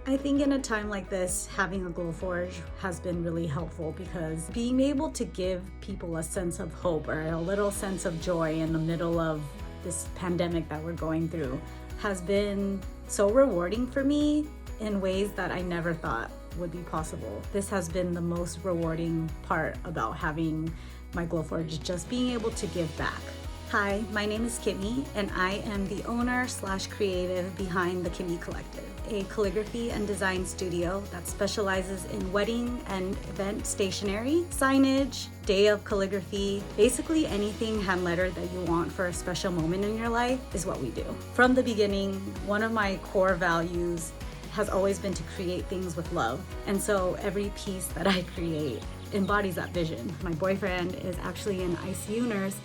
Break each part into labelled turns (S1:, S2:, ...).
S1: I think in a time like this, having a Glowforge has been really helpful because being able to give people a sense of hope or a little sense of joy in the middle of this pandemic that we're going through has been so rewarding for me in ways that I never thought would be possible. This has been the most rewarding part about having my Glowforge, just being able to give back. Hi, my name is Kimi, and I am the owner/creative behind the Kimi Collective, a calligraphy and design studio that specializes in wedding and event stationery, signage, day of calligraphy, basically anything hand lettered that you want for a special moment in your life is what we do. From the beginning, one of my core values has always been to create things with love, and so every piece that I create embodies that vision. My boyfriend is actually an ICU nurse,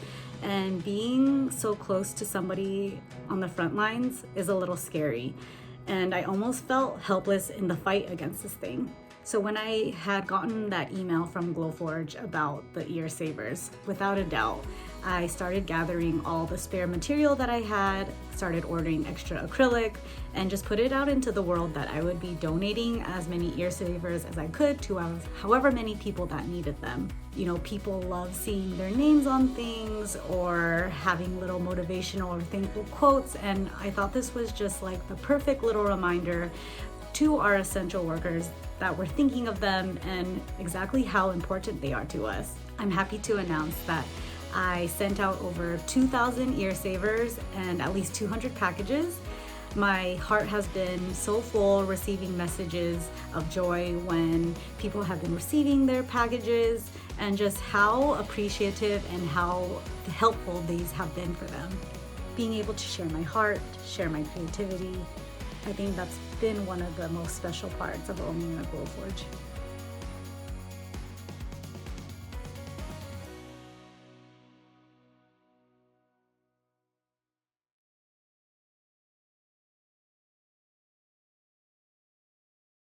S1: and being so close to somebody on the front lines is a little scary. And I almost felt helpless in the fight against this thing. So when I had gotten that email from Glowforge about the ear savers, without a doubt, I started gathering all the spare material that I had, started ordering extra acrylic, and just put it out into the world that I would be donating as many ear savers as I could to however many people that needed them. You know, people love seeing their names on things or having little motivational or thankful quotes, and I thought this was just like the perfect little reminder to our essential workers that we're thinking of them and exactly how important they are to us. I'm happy to announce that I sent out over 2,000 ear savers and at least 200 packages. My heart has been so full receiving messages of joy when people have been receiving their packages and just how appreciative and how helpful these have been for them. Being able to share my heart, share my creativity, I think that's been one of the most special parts of owning a Glowforge.